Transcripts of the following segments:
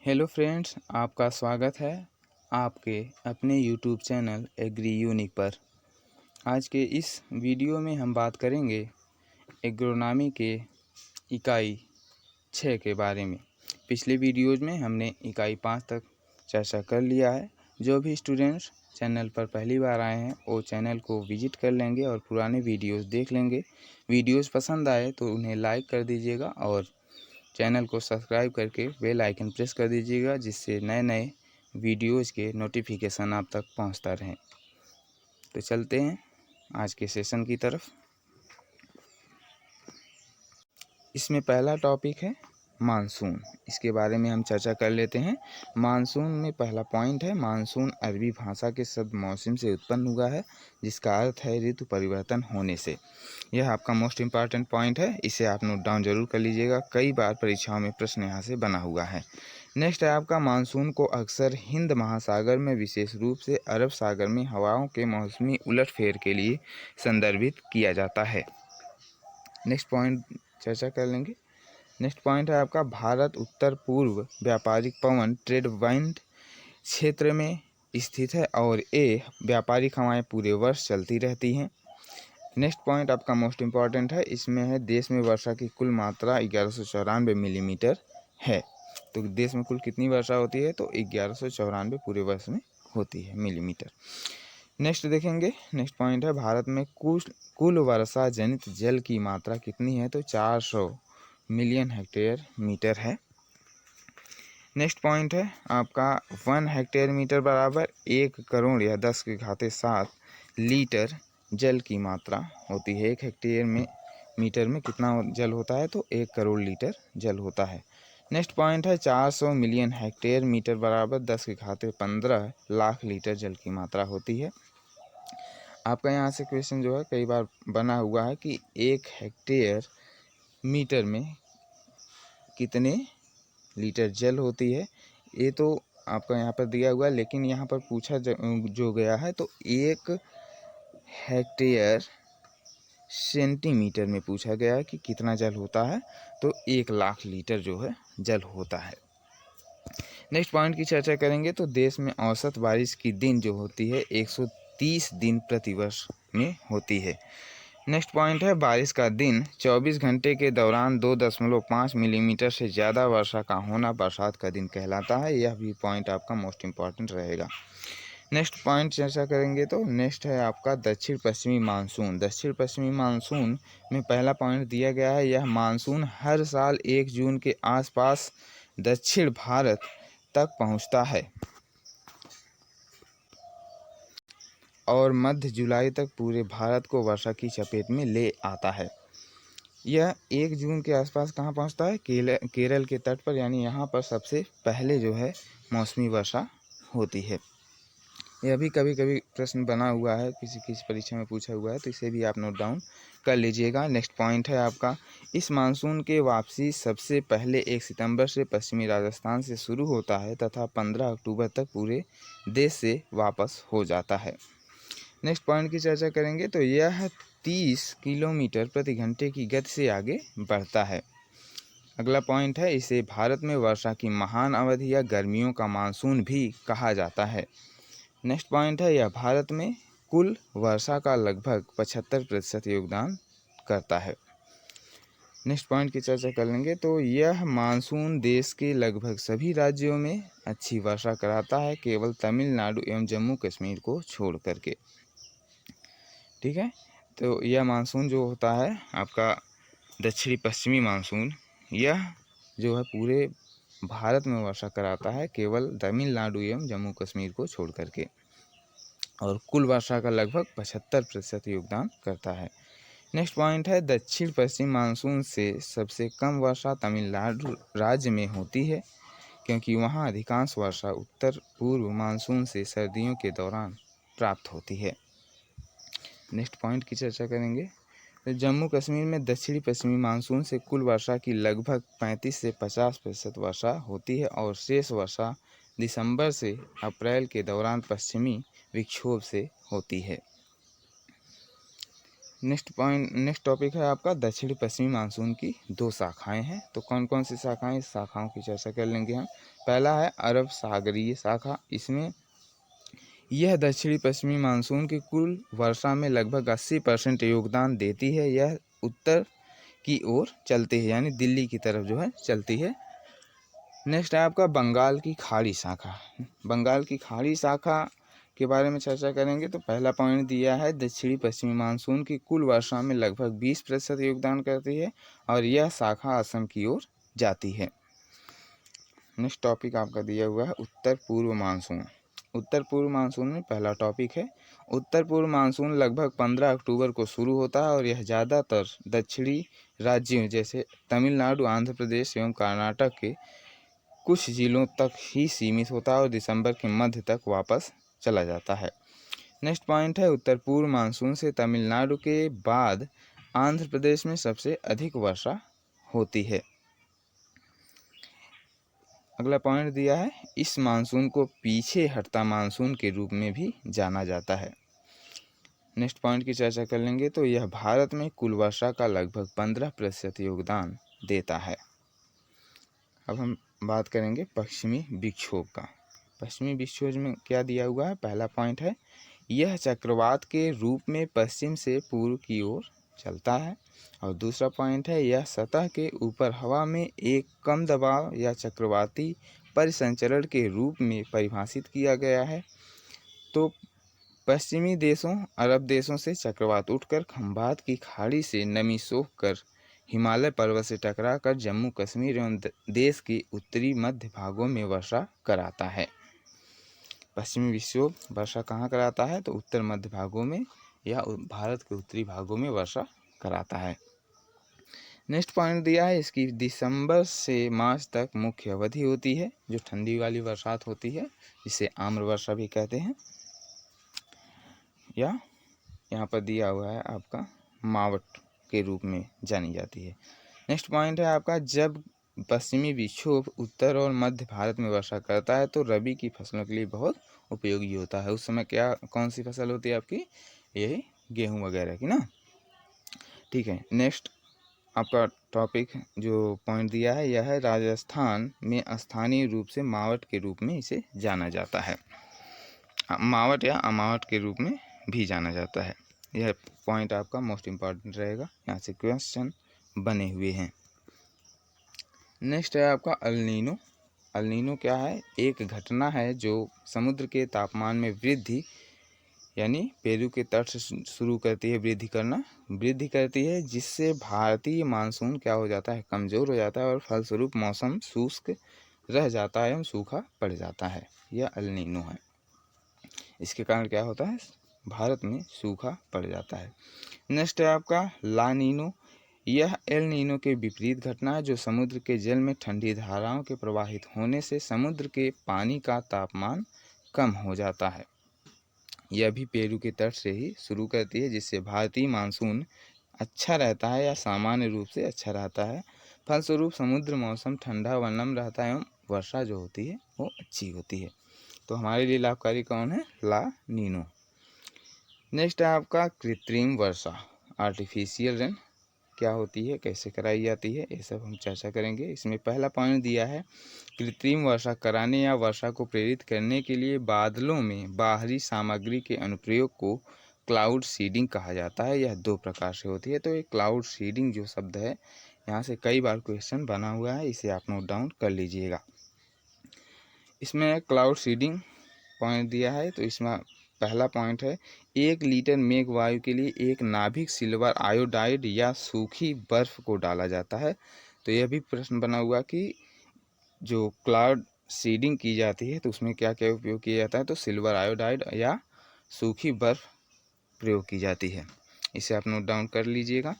Hello friends, आपका स्वागत है आपके अपने यूट्यूब चैनल एग्री यूनिक पर। आज के इस वीडियो में हम बात करेंगे एग्रोनॉमी के इकाई 6 के बारे में। पिछले वीडियोज़ में हमने इकाई 5 तक चर्चा कर लिया है। जो भी स्टूडेंट्स चैनल पर पहली बार आए हैं वो चैनल को विजिट कर लेंगे और पुराने वीडियोज़ देख लेंगे। वीडियोज़ पसंद आए तो उन्हें लाइक कर दीजिएगा और चैनल को सब्सक्राइब करके बेल आइकन प्रेस कर दीजिएगा, जिससे नए नए वीडियोज़ के नोटिफिकेशन आप तक पहुंचता रहें। तो चलते हैं आज के सेशन की तरफ। इसमें पहला टॉपिक है मानसून। इसके बारे में हम चर्चा कर लेते हैं। मानसून में पहला पॉइंट है, मानसून अरबी भाषा के शब्द मौसम से उत्पन्न हुआ है, जिसका अर्थ है ऋतु परिवर्तन होने से। यह आपका मोस्ट इम्पॉर्टेंट पॉइंट है, इसे आप नोट डाउन जरूर कर लीजिएगा। कई बार परीक्षाओं में प्रश्न यहाँ से बना हुआ है। नेक्स्ट है आपका, मानसून को अक्सर हिंद महासागर में, विशेष रूप से अरब सागर में हवाओं के मौसमी उलटफेर के लिए संदर्भित किया जाता है। नेक्स्ट पॉइंट चर्चा कर लेंगे। नेक्स्ट पॉइंट है आपका, भारत उत्तर पूर्व व्यापारिक पवन ट्रेड वाइंड क्षेत्र में स्थित है और ये व्यापारिक हवाएं पूरे वर्ष चलती रहती हैं। नेक्स्ट पॉइंट आपका मोस्ट इम्पॉर्टेंट है, इसमें है देश में वर्षा की कुल मात्रा 1194 मिलीमीटर है। तो देश में कुल कितनी वर्षा होती है? तो 1194 पूरे वर्ष में होती है मिलीमीटर। नेक्स्ट देखेंगे। नेक्स्ट पॉइंट है, भारत में कुल वर्षा जनित जल की मात्रा कितनी है? तो 400 मिलियन हेक्टेयर मीटर है। नेक्स्ट पॉइंट है आपका, 1 हेक्टेयर मीटर बराबर 1 करोड़ या 10 के घाते 7 लीटर जल की मात्रा होती है। 1 हेक्टेयर में मीटर में कितना जल होता है? तो 1 करोड़ लीटर जल होता है। नेक्स्ट पॉइंट है, 400 मिलियन हेक्टेयर मीटर बराबर 10 के घाते 15 लाख लीटर जल की मात्रा होती है। आपका यहाँ से क्वेश्चन जो है कई बार बना हुआ है कि 1 हेक्टेयर मीटर में कितने लीटर जल होती है। ये तो आपका यहाँ पर दिया हुआ है, लेकिन यहाँ पर पूछा जो गया है तो 1 हेक्टेयर सेंटीमीटर में पूछा गया है कि कितना जल होता है। तो 1 लाख लीटर जो है जल होता है। नेक्स्ट पॉइंट की चर्चा करेंगे। तो देश में औसत बारिश की दिन जो होती है 130 दिन प्रतिवर्ष में होती है। नेक्स्ट पॉइंट है, बारिश का दिन 24 घंटे के दौरान 2.5 मिलीमीटर से ज़्यादा वर्षा का होना बरसात का दिन कहलाता है। यह भी पॉइंट आपका मोस्ट इम्पॉर्टेंट रहेगा। नेक्स्ट पॉइंट चर्चा करेंगे। तो नेक्स्ट है आपका दक्षिण पश्चिमी मानसून। दक्षिण पश्चिमी मानसून में पहला पॉइंट दिया गया है, यह मानसून हर साल 1 जून के आसपास दक्षिण भारत तक पहुंचता है और मध्य जुलाई तक पूरे भारत को वर्षा की चपेट में ले आता है। यह 1 जून के आसपास कहाँ पहुँचता है? केरल के तट पर, यानी यहाँ पर सबसे पहले जो है मौसमी वर्षा होती है। यह भी कभी कभी प्रश्न बना हुआ है, किसी परीक्षा में पूछा हुआ है, तो इसे भी आप नोट डाउन कर लीजिएगा। नेक्स्ट पॉइंट है आपका, इस मानसून के वापसी सबसे पहले 1 सितंबर से पश्चिमी राजस्थान से शुरू होता है तथा 15 अक्टूबर तक पूरे देश से वापस हो जाता है। नेक्स्ट पॉइंट की चर्चा करेंगे। तो यह 30 किलोमीटर प्रति घंटे की गति से आगे बढ़ता है। अगला पॉइंट है, इसे भारत में वर्षा की महान अवधि या गर्मियों का मानसून भी कहा जाता है। नेक्स्ट पॉइंट है, यह भारत में कुल वर्षा का लगभग 75% योगदान करता है। नेक्स्ट पॉइंट की चर्चा कर लेंगे। तो यह मानसून देश के लगभग सभी राज्यों में अच्छी वर्षा कराता है, केवल तमिलनाडु एवं जम्मू कश्मीर को छोड़ करके। ठीक है, तो यह मानसून जो होता है आपका दक्षिणी पश्चिमी मानसून, यह जो है पूरे भारत में वर्षा कराता है, केवल तमिलनाडु एवं जम्मू कश्मीर को छोड़ करके, और कुल वर्षा का लगभग 75% योगदान करता है। नेक्स्ट पॉइंट है, दक्षिण पश्चिम मानसून से सबसे कम वर्षा तमिलनाडु राज्य में होती है, क्योंकि वहां अधिकांश वर्षा उत्तर पूर्व मानसून से सर्दियों के दौरान प्राप्त होती है। नेक्स्ट पॉइंट की चर्चा करेंगे। तो जम्मू कश्मीर में दक्षिणी पश्चिमी मानसून से कुल वर्षा की लगभग 35 से 50% वर्षा होती है और शेष वर्षा दिसंबर से अप्रैल के दौरान पश्चिमी विक्षोभ से होती है। नेक्स्ट टॉपिक है आपका दक्षिणी पश्चिमी मानसून की 2 शाखाएं हैं। तो कौन कौन सी शाखाएं, इस शाखाओं की चर्चा कर लेंगे हम। पहला है अरब सागरीय शाखा। इसमें यह दक्षिणी पश्चिमी मानसून की कुल वर्षा में लगभग 80% योगदान देती है। यह उत्तर की ओर चलती है, यानी दिल्ली की तरफ जो है चलती है। नेक्स्ट है आपका बंगाल की खाड़ी शाखा। बंगाल की खाड़ी शाखा के बारे में चर्चा करेंगे। तो पहला पॉइंट दिया है दक्षिणी पश्चिमी मानसून की कुल वर्षा में लगभग 20% योगदान करती है और यह शाखा असम की ओर जाती है। नेक्स्ट टॉपिक आपका दिया हुआ है उत्तर पूर्व मानसून। उत्तर पूर्व मानसून में पहला टॉपिक है उत्तर पूर्व मानसून लगभग 15 अक्टूबर को शुरू होता है और यह ज़्यादातर दक्षिणी राज्यों जैसे तमिलनाडु, आंध्र प्रदेश एवं कर्नाटक के कुछ जिलों तक ही सीमित होता है और दिसंबर के मध्य तक वापस चला जाता है। नेक्स्ट पॉइंट है उत्तर पूर्व मानसून से तमिलनाडु के बाद आंध्र प्रदेश में सबसे अधिक वर्षा होती है। अगला पॉइंट दिया है इस मानसून को पीछे हटता मानसून के रूप में भी जाना जाता है। नेक्स्ट पॉइंट की चर्चा कर लेंगे। तो यह भारत में कुल वर्षा का लगभग 15% योगदान देता है। अब हम बात करेंगे पश्चिमी विक्षोभ का। पश्चिमी विक्षोभ में क्या दिया हुआ है। पहला पॉइंट है यह चक्रवात के रूप में पश्चिम से पूर्व की ओर चलता है। और दूसरा पॉइंट है यह सतह के ऊपर हवा में एक कम दबाव या चक्रवाती परिसंचरण के रूप में परिभाषित किया गया है। तो पश्चिमी देशों अरब देशों से चक्रवात उठकर खंभात की खाड़ी से नमी सोख कर हिमालय पर्वत से टकराकर जम्मू कश्मीर एवं देश के उत्तरी मध्य भागों में वर्षा कराता है। पश्चिमी विक्षोभ वर्षा कहाँ कराता है। तो उत्तर मध्य भागों में या भारत के उत्तरी भागों में वर्षा कराता है। नेक्स्ट पॉइंट दिया है इसकी दिसंबर से मार्च तक मुख्य अवधि होती है जो ठंडी वाली बरसात होती है, जिसे आम्र वर्षा भी कहते हैं, या यहाँ पर दिया हुआ है आपका मावट के रूप में जानी जाती है। नेक्स्ट पॉइंट है आपका जब पश्चिमी विक्षोभ उत्तर और मध्य भारत में वर्षा करता है तो रबी की फसलों के लिए बहुत उपयोगी होता है। उस समय क्या कौन सी फसल होती है आपकी, यही गेहूं वगैरह की ना। ठीक है, नेक्स्ट आपका टॉपिक जो पॉइंट दिया है यह है राजस्थान में स्थानीय रूप से मावट के रूप में इसे जाना जाता है। मावट या अमावट के रूप में भी जाना जाता है। यह पॉइंट आपका मोस्ट इम्पॉर्टेंट रहेगा, यहाँ से क्वेश्चन बने हुए हैं। नेक्स्ट है आपका अल नीनो। अल नीनो क्या है, एक घटना है जो समुद्र के तापमान में वृद्धि यानी पेरू के तट से शुरू करती है, वृद्धि करती है, जिससे भारतीय मानसून क्या हो जाता है, कमज़ोर हो जाता है और फलस्वरूप मौसम शुष्क रह जाता है एवं सूखा पड़ जाता है। यह अल नीनो है। इसके कारण क्या होता है, भारत में सूखा पड़ जाता है। नेक्स्ट है आपका ला नीनो। यह एल नीनो के विपरीत घटना है जो समुद्र के जल में ठंडी धाराओं के प्रवाहित होने से समुद्र के पानी का तापमान कम हो जाता है। यह भी पेरू के तट से ही शुरू करती है, जिससे भारतीय मानसून अच्छा रहता है या सामान्य रूप से अच्छा रहता है। फलस्वरूप समुद्र मौसम ठंडा व नम रहता है एवं वर्षा जो होती है वो अच्छी होती है। तो हमारे लिए लाभकारी कौन है, ला नीनो। नेक्स्ट है आपका कृत्रिम वर्षा, आर्टिफिशियल रेन क्या होती है, कैसे कराई जाती है, ये सब हम चर्चा करेंगे। इसमें पहला पॉइंट दिया है कृत्रिम वर्षा कराने या वर्षा को प्रेरित करने के लिए बादलों में बाहरी सामग्री के अनुप्रयोग को क्लाउड सीडिंग कहा जाता है। यह 2 प्रकार से होती है। तो ये क्लाउड सीडिंग जो शब्द है यहाँ से कई बार क्वेश्चन बना हुआ है, इसे आप नोट डाउन कर लीजिएगा। इसमें क्लाउड सीडिंग पॉइंट दिया है। तो इसमें पहला पॉइंट है 1 लीटर मेघ वायु के लिए एक नाभिक सिल्वर आयोडाइड या सूखी बर्फ को डाला जाता है। तो यह भी प्रश्न बना हुआ कि जो क्लाउड सीडिंग की जाती है तो उसमें क्या क्या उपयोग किया जाता है। तो सिल्वर आयोडाइड या सूखी बर्फ प्रयोग की जाती है, इसे आप नोट डाउन कर लीजिएगा।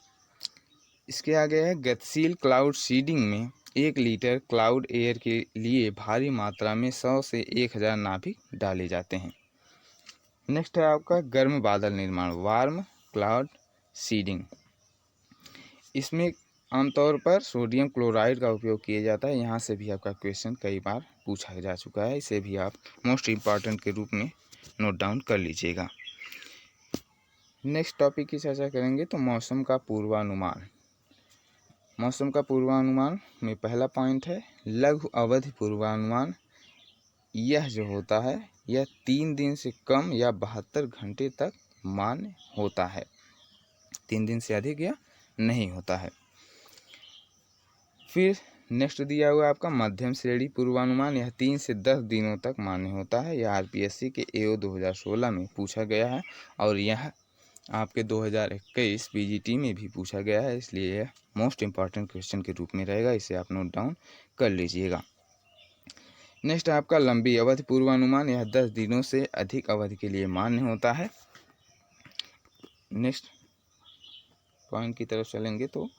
इसके आगे है गतिशील क्लाउड सीडिंग में 1 लीटर क्लाउड एयर के लिए भारी मात्रा में 100 से 1000 नाभिक डाले जाते हैं। नेक्स्ट है आपका गर्म बादल निर्माण, वार्म क्लाउड सीडिंग। इसमें आमतौर पर सोडियम क्लोराइड का उपयोग किया जाता है। यहाँ से भी आपका क्वेश्चन कई बार पूछा जा चुका है, इसे भी आप मोस्ट इम्पॉर्टेंट के रूप में नोट डाउन कर लीजिएगा। नेक्स्ट टॉपिक की चर्चा करेंगे तो मौसम का पूर्वानुमान। मौसम का पूर्वानुमान में पहला पॉइंट है लघु अवधि पूर्वानुमान। यह जो होता है यह 3 दिन से कम या 72 घंटे तक मान्य होता है, 3 दिन से अधिक या नहीं होता है। फिर नेक्स्ट दिया हुआ आपका मध्यम श्रेणी पूर्वानुमान। यह 3 से 10 दिनों तक मान्य होता है। यह आरपीएससी के एओ 2016 में पूछा गया है और यह आपके 2021 पीजीटी में भी पूछा गया है, इसलिए यह मोस्ट इम्पॉर्टेंट क्वेश्चन के रूप में रहेगा, इसे आप नोट डाउन कर लीजिएगा। नेक्स्ट आपका लंबी अवधि पूर्वानुमान। यह 10 दिनों से अधिक अवधि के लिए मान्य होता है। नेक्स्ट पॉइंट की तरफ चलेंगे तो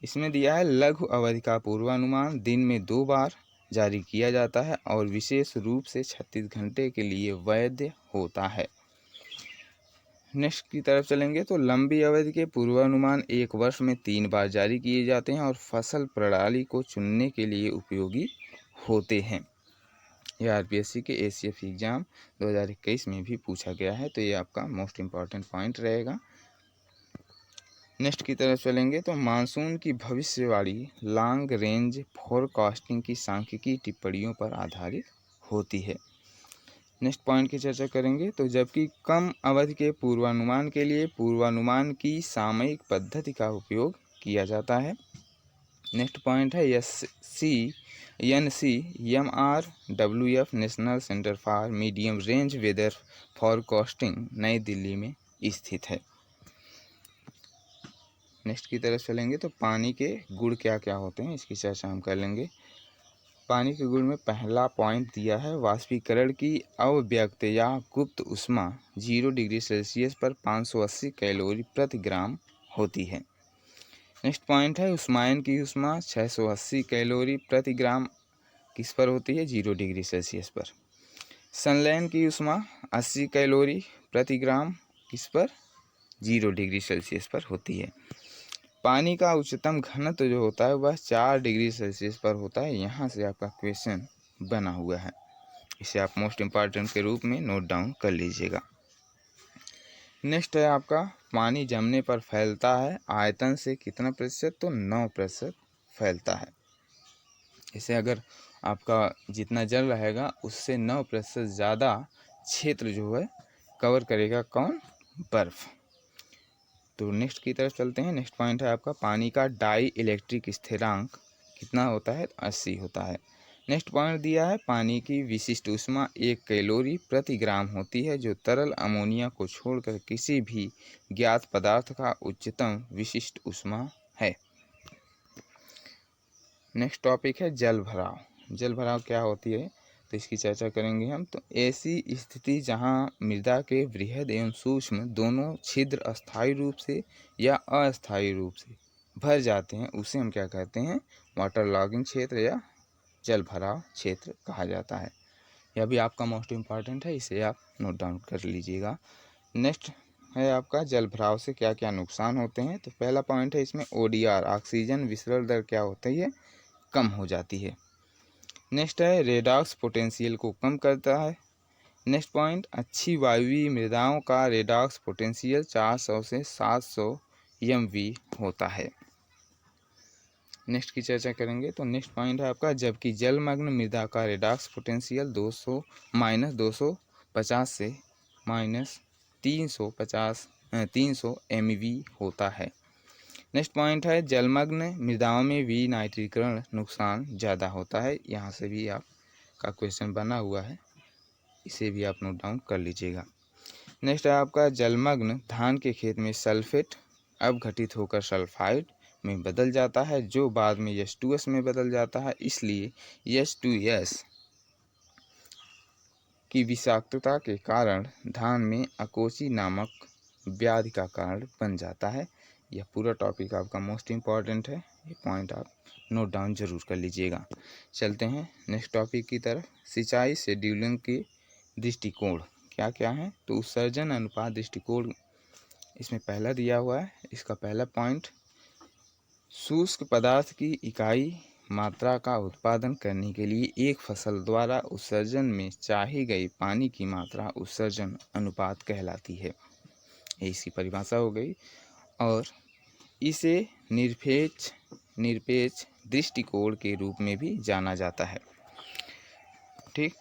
इसमें दिया है लघु अवधि का पूर्वानुमान दिन में 2 बार जारी किया जाता है और विशेष रूप से 36 घंटे के लिए वैध होता है। नेक्स्ट की तरफ चलेंगे तो लंबी अवधि के पूर्वानुमान 1 वर्ष में 3 बार जारी किए जाते हैं और फसल प्रणाली को चुनने के लिए उपयोगी होते हैं। यह आरपीएससी के एसीएफ एग्जाम 2021 में भी पूछा गया है, तो ये आपका मोस्ट इम्पॉर्टेंट पॉइंट रहेगा। नेक्स्ट की तरफ चलेंगे तो मानसून की भविष्यवाणी लॉन्ग रेंज फोरकास्टिंग की सांख्यिकी टिप्पणियों पर आधारित होती है। नेक्स्ट पॉइंट की चर्चा करेंगे तो जबकि कम अवधि के पूर्वानुमान के लिए पूर्वानुमान की सामयिक पद्धति का उपयोग किया जाता है। नेक्स्ट पॉइंट है NCMRWF national centre for medium range weather forecasting New Delhi में स्थित है। नेक्स्ट की तरफ चलेंगे तो पानी के गुण क्या क्या होते हैं इसकी चर्चा हम कर लेंगे। पानी के गुण में पहला पॉइंट दिया है वाष्पीकरण की अव्यक्त या गुप्त उष्मा 0 डिग्री सेल्सियस पर 580 कैलोरी प्रति ग्राम होती है। नेक्स्ट पॉइंट है उष्मायन की उष्मा 680 कैलोरी प्रति ग्राम किस पर होती है, 0 डिग्री सेल्सियस पर। संलयन की उष्मा 80 कैलोरी प्रति ग्राम किस पर, 0 डिग्री सेल्सियस पर होती है। पानी का उच्चतम घनत्व जो होता है वह 4 डिग्री सेल्सियस पर होता है। यहाँ से आपका क्वेश्चन बना हुआ है, इसे आप मोस्ट इम्पॉर्टेंट के रूप में नोट डाउन कर लीजिएगा। नेक्स्ट है आपका पानी जमने पर फैलता है आयतन से कितना प्रतिशत, तो 9% फैलता है। इसे अगर आपका जितना जल रहेगा उससे 9% ज़्यादा क्षेत्र जो है कवर करेगा कौन, बर्फ़। तो नेक्स्ट की तरफ चलते हैं। नेक्स्ट पॉइंट है आपका पानी का डाई इलेक्ट्रिक स्थिरांक कितना होता है, 80 होता है। नेक्स्ट पॉइंट दिया है पानी की विशिष्ट ऊष्मा 1 कैलोरी प्रति ग्राम होती है, जो तरल अमोनिया को छोड़कर किसी भी ज्ञात पदार्थ का उच्चतम विशिष्ट ऊष्मा है। नेक्स्ट टॉपिक है जल भराव। जल भराव क्या होती है तो इसकी चर्चा करेंगे हम। तो ऐसी स्थिति जहां मृदा के बृहद एवं सूक्ष्म दोनों छिद्र अस्थायी रूप से या अस्थायी रूप से भर जाते हैं उसे हम क्या कहते हैं, वाटर लॉगिंग क्षेत्र या जल भराव क्षेत्र कहा जाता है। यह भी आपका मोस्ट इम्पॉर्टेंट है, इसे आप नोट डाउन कर लीजिएगा। नेक्स्ट है आपका जल भराव से क्या क्या नुकसान होते हैं। तो पहला पॉइंट है इसमें ODR ऑक्सीजन विसरण दर क्या होती है, कम हो जाती है। नेक्स्ट है रेडॉक्स पोटेंशियल को कम करता है। नेक्स्ट पॉइंट अच्छी वायुवीय मृदाओं का रेडॉक्स पोटेंशियल 400 से 700 MV होता है। नेक्स्ट की चर्चा करेंगे तो नेक्स्ट पॉइंट है आपका जबकि जलमग्न मृदा का रेडॉक्स पोटेंशियल 250 से -300 MV होता है। नेक्स्ट पॉइंट है जलमग्न मृदाओं में विनाइट्रीकरण नुकसान ज़्यादा होता है। यहाँ से भी आपका क्वेश्चन बना हुआ है, इसे भी आप नोट डाउन कर लीजिएगा। नेक्स्ट है आपका जलमग्न धान के खेत में सल्फेट अपघटित होकर सल्फाइड में बदल जाता है, जो बाद में H2S में बदल जाता है। इसलिए H2S की विषाक्तता के कारण धान में अकोची नामक व्याधि का कारण बन जाता है। यह पूरा टॉपिक आपका मोस्ट इम्पॉर्टेंट है, ये पॉइंट आप नोट डाउन जरूर कर लीजिएगा। चलते हैं नेक्स्ट टॉपिक की तरफ। सिंचाई शेड्यूलिंग के दृष्टिकोण क्या क्या हैं, तो उत्सर्जन अनुपात दृष्टिकोण इसमें पहला दिया हुआ है। इसका पहला पॉइंट शुष्क पदार्थ की इकाई मात्रा का उत्पादन करने के लिए एक फसल द्वारा उत्सर्जन में चाही गई पानी की मात्रा उत्सर्जन अनुपात कहलाती है। ये इसकी परिभाषा हो गई। और इसे निरपेक्ष दृष्टिकोण के रूप में भी जाना जाता है। ठीक,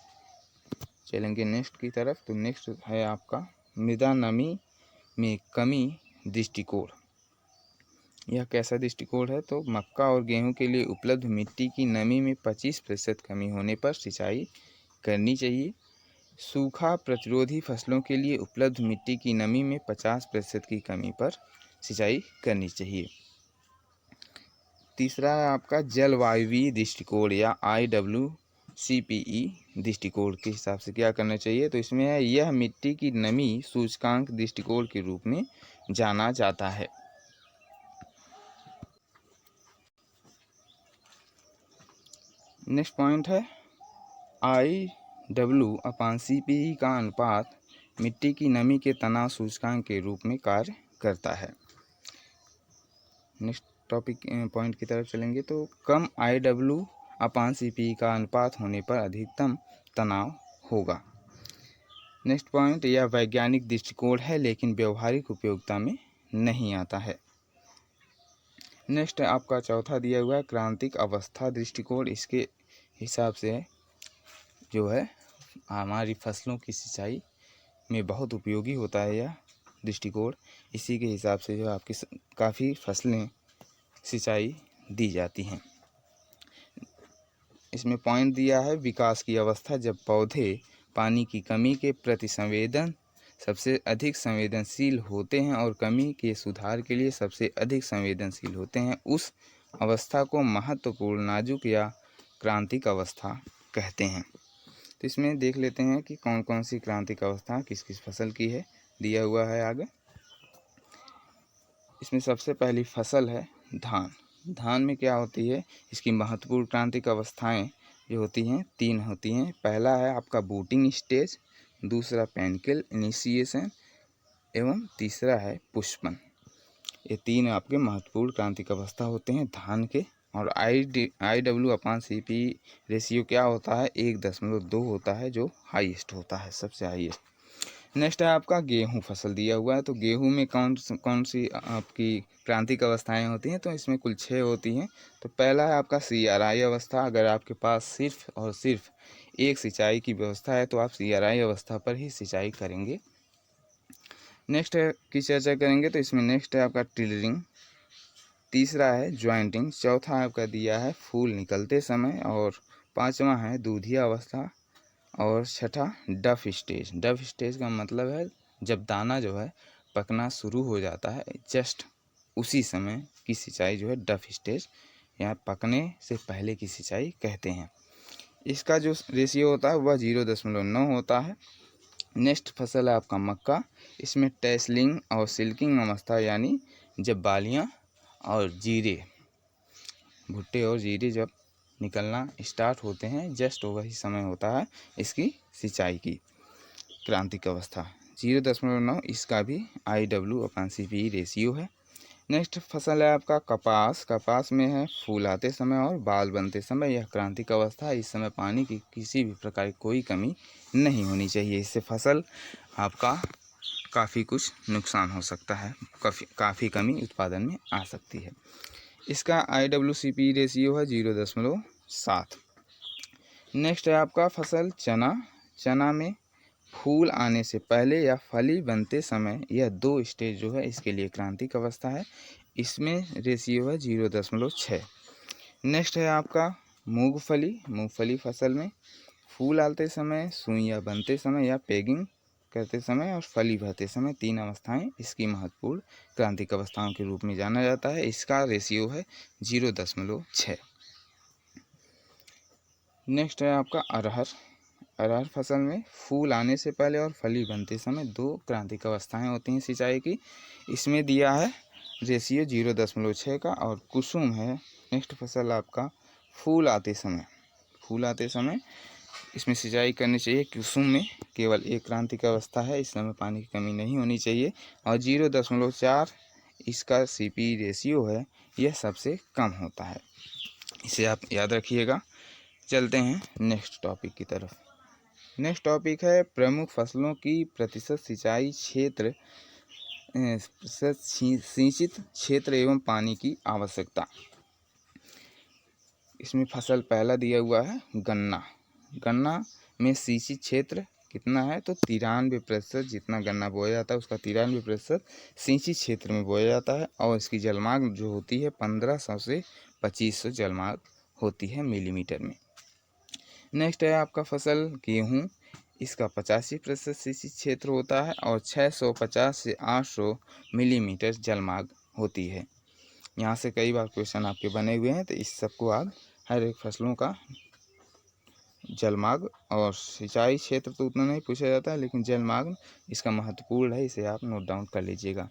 चलेंगे नेक्स्ट की तरफ। तो नेक्स्ट है आपका मृदा नमी में कमी दृष्टिकोण। यह कैसा दृष्टिकोण है? तो मक्का और गेहूं के लिए उपलब्ध मिट्टी की नमी में 25% कमी होने पर सिंचाई करनी चाहिए। सूखा प्रतिरोधी फसलों के लिए उपलब्ध मिट्टी की नमी में 50% की कमी पर सिंचाई करनी चाहिए। तीसरा है आपका जलवायवीय दृष्टिकोण या IWCPE दृष्टिकोण के हिसाब से क्या करना चाहिए? तो इसमें है यह मिट्टी की नमी सूचकांक दृष्टिकोण के रूप में जाना जाता है। नेक्स्ट पॉइंट है IWCPE का अनुपात मिट्टी की नमी के तनाव सूचकांक के रूप में कार्य करता है। नेक्स्ट टॉपिक पॉइंट की तरफ चलेंगे। तो कम IWCPE का अनुपात होने पर अधिकतम तनाव होगा। नेक्स्ट पॉइंट, यह वैज्ञानिक दृष्टिकोण है लेकिन व्यवहारिक उपयोगिता में नहीं आता है। नेक्स्ट आपका चौथा दिया हुआ है क्रांतिक अवस्था दृष्टिकोण। इसके हिसाब से जो है हमारी फसलों की सिंचाई में बहुत उपयोगी होता है यह दृष्टिकोण। इसी के हिसाब से जो आपकी काफ़ी फसलें सिंचाई दी जाती हैं। इसमें पॉइंट दिया है विकास की अवस्था, जब पौधे पानी की कमी के प्रति सबसे अधिक संवेदनशील होते हैं और कमी के सुधार के लिए सबसे अधिक संवेदनशील होते हैं, उस अवस्था को महत्वपूर्ण नाजुक या क्रांतिक अवस्था कहते हैं। तो इसमें देख लेते हैं कि कौन कौन सी क्रांतिक अवस्था किस किस फसल की है, दिया हुआ है आगे। इसमें सबसे पहली फसल है धान। धान में क्या होती है? इसकी महत्वपूर्ण क्रांतिक अवस्थाएं जो होती हैं 3 होती हैं। पहला है आपका बूटिंग स्टेज, दूसरा पेनिकल इनिशिएशन एवं तीसरा है पुष्पन। ये 3 आपके महत्वपूर्ण क्रांतिक अवस्था होते हैं धान के। और IWCPE रेशियो क्या होता है? 1.2 होता है, जो हाईएस्ट होता है, सबसे हाईएस्ट। नेक्स्ट है आपका गेहूं फसल दिया हुआ है। तो गेहूं में कौन सी आपकी क्रांतिक अवस्थाएं होती हैं? तो इसमें कुल 6 होती हैं। तो पहला है आपका CRI अवस्था। अगर आपके पास सिर्फ और सिर्फ एक सिंचाई की व्यवस्था है तो आप CRI अवस्था पर ही सिंचाई करेंगे। नेक्स्ट की चर्चा करेंगे। तो इसमें नेक्स्ट है आपका टिलरिंग, तीसरा है ज्वाइंटिंग, चौथा आपका दिया है फूल निकलते समय, और पांचवा है दूधिया अवस्था, और छठा डफ स्टेज। डफ स्टेज का मतलब है जब दाना जो है पकना शुरू हो जाता है, जस्ट उसी समय की सिंचाई जो है डफ स्टेज या पकने से पहले की सिंचाई कहते हैं। इसका जो रेशियो होता है वह 0.9 होता है। नेक्स्ट फसल है आपका मक्का। इसमें टेसलिंग और सिल्किंग अवस्था, यानी जब बालियाँ और जीरे, भुट्टे और जीरे जब निकलना स्टार्ट होते हैं, जस्ट वही समय होता है इसकी सिंचाई की क्रांतिक अवस्था। 0.9 इसका भी IWCPE रेशियो है। नेक्स्ट फसल है आपका कपास। कपास में है फूल आते समय और बाल बनते समय, यह क्रांतिक अवस्था है। इस समय पानी की किसी भी प्रकार की कोई कमी नहीं होनी चाहिए, इससे फसल आपका काफ़ी कुछ नुकसान हो सकता है, काफ़ी कमी उत्पादन में आ सकती है। इसका IWCPE रेशियो है 0.7। नेक्स्ट है आपका फसल चना। चना में फूल आने से पहले या फली बनते समय, यह 2 स्टेज जो है इसके लिए क्रांतिक अवस्था है। इसमें रेशियो है 0.6। नेक्स्ट है आपका मूंगफली। मूंगफली फसल में फूल आते समय, सुइयां बनते समय या पेगिंग करते समय और फली भरते समय, 3 अवस्थाएं इसकी महत्वपूर्ण क्रांतिक अवस्थाओं के रूप में जाना जाता है। इसका रेशियो है 0.6। नेक्स्ट है आपका अरहर। अरहर फसल में फूल आने से पहले और फली बनते समय 2 क्रांतिक अवस्थाएं होती हैं सिंचाई की। इसमें दिया है रेशियो 0.6 का। और कुसुम है नेक्स्ट फसल आपका फूल आते समय। फूल आते समय इसमें सिंचाई करनी चाहिए। कुसुम में केवल एक क्रांतिक अवस्था है, इस समय पानी की कमी नहीं होनी चाहिए। और 0.4 इसका CPE रेशियो है, यह सबसे कम होता है, इसे आप याद रखिएगा। चलते हैं नेक्स्ट टॉपिक की तरफ। नेक्स्ट टॉपिक है प्रमुख फसलों की प्रतिशत सिंचाई क्षेत्र सिंचित क्षेत्र एवं पानी की आवश्यकता। इसमें फसल पहला दिया हुआ है गन्ना। गन्ना में सिंचित क्षेत्र कितना है तो 93% जितना गन्ना बोया जाता है उसका 93% सिंचित क्षेत्र में बोया जाता है और इसकी जलमार्ग जो होती है 1500 से 2500 जलमार्ग होती है मिलीमीटर में। नेक्स्ट है आपका फसल गेहूँ। इसका 85% सिंचित क्षेत्र होता है और 650 से 800 मिलीमीटर जलमार्ग होती है। यहाँ से कई बार क्वेश्चन आपके बने हुए हैं, तो इस सबको आप हर एक फसलों का जलमार्ग और सिंचाई क्षेत्र तो उतना नहीं पूछा जाता है, लेकिन जलमार्ग इसका महत्वपूर्ण है, इसे आप नोट डाउन कर लीजिएगा।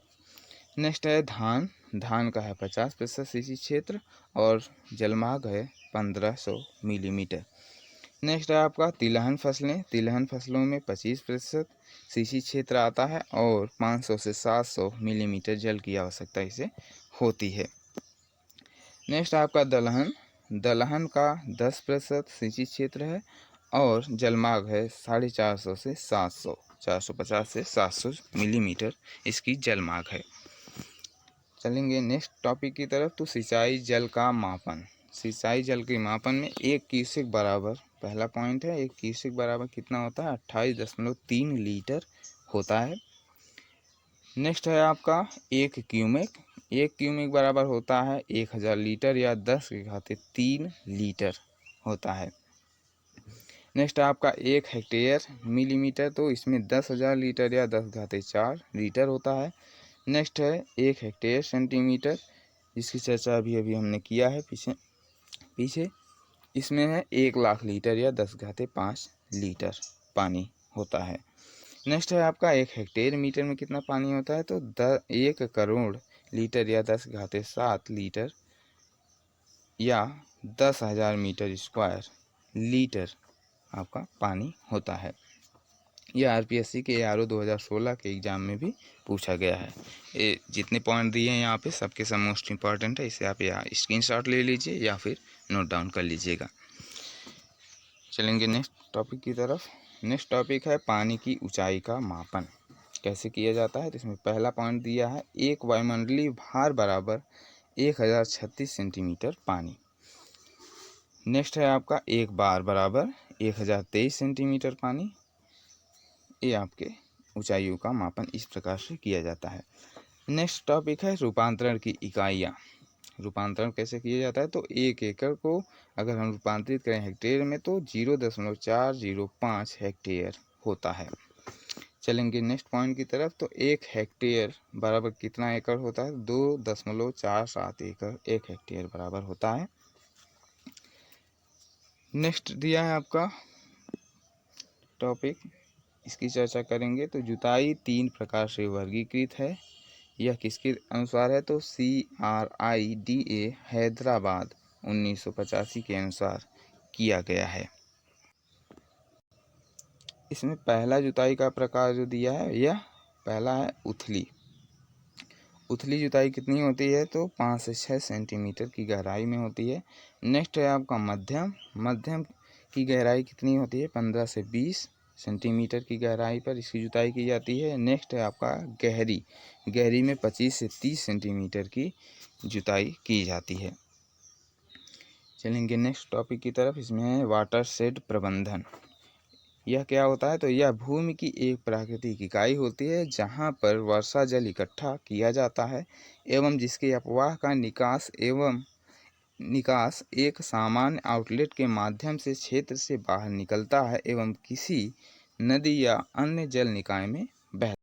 नेक्स्ट है धान। धान का है 50% सिंचित क्षेत्र और जलमार्ग है 1500 मिलीमीटर। नेक्स्ट है आपका तिलहन फसलें। तिलहन फसलों में 25% सिंचित क्षेत्र आता है और 500 से 700 मिलीमीटर जल की आवश्यकता इसे होती है। नेक्स्ट आपका दलहन। दलहन का 10% सिंचित क्षेत्र है और जलमार्ग है 450 से 700, 450 से 700 मिलीमीटर इसकी जलमार्ग है। चलेंगे नेक्स्ट टॉपिक की तरफ। तो सिंचाई जल का मापन। सिंचाई जल के मापन में 1 क्यूसेक बराबर, पहला पॉइंट है 1 क्यूसेक बराबर कितना होता है 28.3 लीटर होता है। नेक्स्ट है आपका 1 क्यूमेक। 1 क्यूमेक बराबर होता है 1000 लीटर या 10⁻³ लीटर होता है। नेक्स्ट आपका 1 हेक्टेयर मिलीमीटर, तो इसमें 10,000 लीटर या 10⁻⁴ लीटर होता है। नेक्स्ट है 1 हेक्टेयर सेंटीमीटर, जिसकी चर्चा अभी हमने किया है पीछे। इसमें है 1 लाख लीटर या 10⁻5 लीटर पानी होता है। नेक्स्ट है आपका 1 हेक्टेयर मीटर में कितना पानी होता है तो 1 करोड़ लीटर या 10⁻7 लीटर या 10,000 मीटर स्क्वायर लीटर आपका पानी होता है। यह आरपीएससी के ARO 2016 के एग्ज़ाम में भी पूछा गया है। ये जितने पॉइंट दिए हैं यहाँ पे सबके सब मोस्ट इम्पॉर्टेंट है, इसे आप यहाँ स्क्रीनशॉट ले लीजिए या फिर नोट डाउन कर लीजिएगा। चलेंगे नेक्स्ट टॉपिक की तरफ। नेक्स्ट टॉपिक है पानी की ऊंचाई का मापन कैसे किया जाता है। तो इसमें पहला पॉइंट दिया है एक वायुमंडलीय भार बराबर 1036 सेंटीमीटर पानी। नेक्स्ट है आपका एक बार बराबर 1023 सेंटीमीटर पानी। ये आपके ऊंचाइयों का मापन इस प्रकार से किया जाता है। नेक्स्ट टॉपिक है रूपांतरण की इकाइयाँ। रूपांतरण कैसे किया जाता है तो 1 एकड़ को अगर हम रूपांतरित करें हेक्टेयर में तो 0.405 हेक्टेयर होता है। चलेंगे नेक्स्ट पॉइंट की तरफ। तो 1 हेक्टेयर बराबर कितना एकड़ होता है 2.47 एकड़ 1 हेक्टेयर बराबर होता है। नेक्स्ट दिया है आपका टॉपिक, इसकी चर्चा करेंगे। तो जुताई 3 प्रकार से वर्गीकृत है। यह किसके अनुसार है तो CRIDA हैदराबाद 1985 के अनुसार किया गया है। इसमें पहला जुताई का प्रकार जो दिया है यह पहला है उथली। उथली जुताई कितनी होती है तो 5 से 6 सेंटीमीटर की गहराई में होती है। नेक्स्ट है आपका मध्यम। मध्यम की गहराई कितनी होती है 15 से 20 सेंटीमीटर की गहराई पर इसकी जुताई की जाती है। नेक्स्ट है आपका गहरी। गहरी में 25 से 30 सेंटीमीटर की जुताई की जाती है। चलेंगे नेक्स्ट टॉपिक की तरफ। इसमें है वाटर शेड प्रबंधन। यह क्या होता है तो यह भूमि की एक प्राकृतिक इकाई होती है जहां पर वर्षा जल इकट्ठा किया जाता है एवं जिसके अपवाह का निकास एक सामान्य आउटलेट के माध्यम से क्षेत्र से बाहर निकलता है एवं किसी नदी या अन्य जल निकाय में बहता।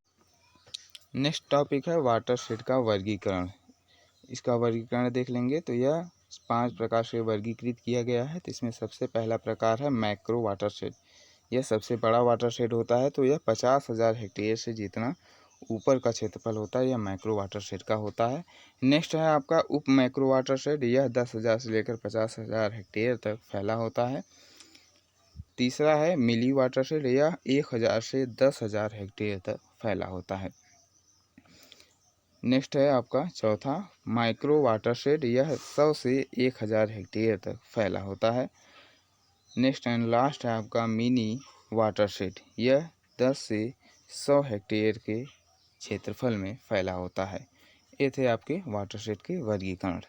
नेक्स्ट टॉपिक है वाटर शेड का वर्गीकरण। इसका वर्गीकरण देख लेंगे तो यह 5 प्रकार से वर्गीकृत किया गया है। तो इसमें सबसे पहला प्रकार है मैक्रो वाटर शेड। यह सबसे बड़ा वाटर शेड होता है। तो यह 50,000 हेक्टेयर से जितना ऊपर का क्षेत्रफल होता है यह मैक्रो वाटर शेड का होता है। नेक्स्ट है आपका उप मैक्रो वाटर शेड। यह 10,000 से लेकर 50,000 हेक्टेयर तक फैला होता है। तीसरा है मिली वाटर शेड। यह 1,000 से 10,000 हेक्टेयर तक फैला होता है। नेक्स्ट है आपका चौथा माइक्रो वाटर शेड। यह 100 से 1,000 हेक्टेयर तक फैला होता है। नेक्स्ट एंड लास्ट है आपका मिनी वाटर शेड। यह 10 से 100 हेक्टेयर के क्षेत्रफल में फैला होता है। ये थे आपके वाटरशेड के वर्गीकरण।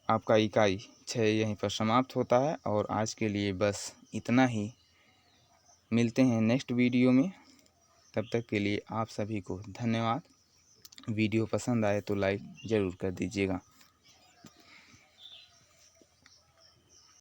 आपका इकाई 6 यहीं पर समाप्त होता है और आज के लिए बस इतना ही। मिलते हैं नेक्स्ट वीडियो में, तब तक के लिए आप सभी को धन्यवाद। वीडियो पसंद आए तो लाइक ज़रूर कर दीजिएगा।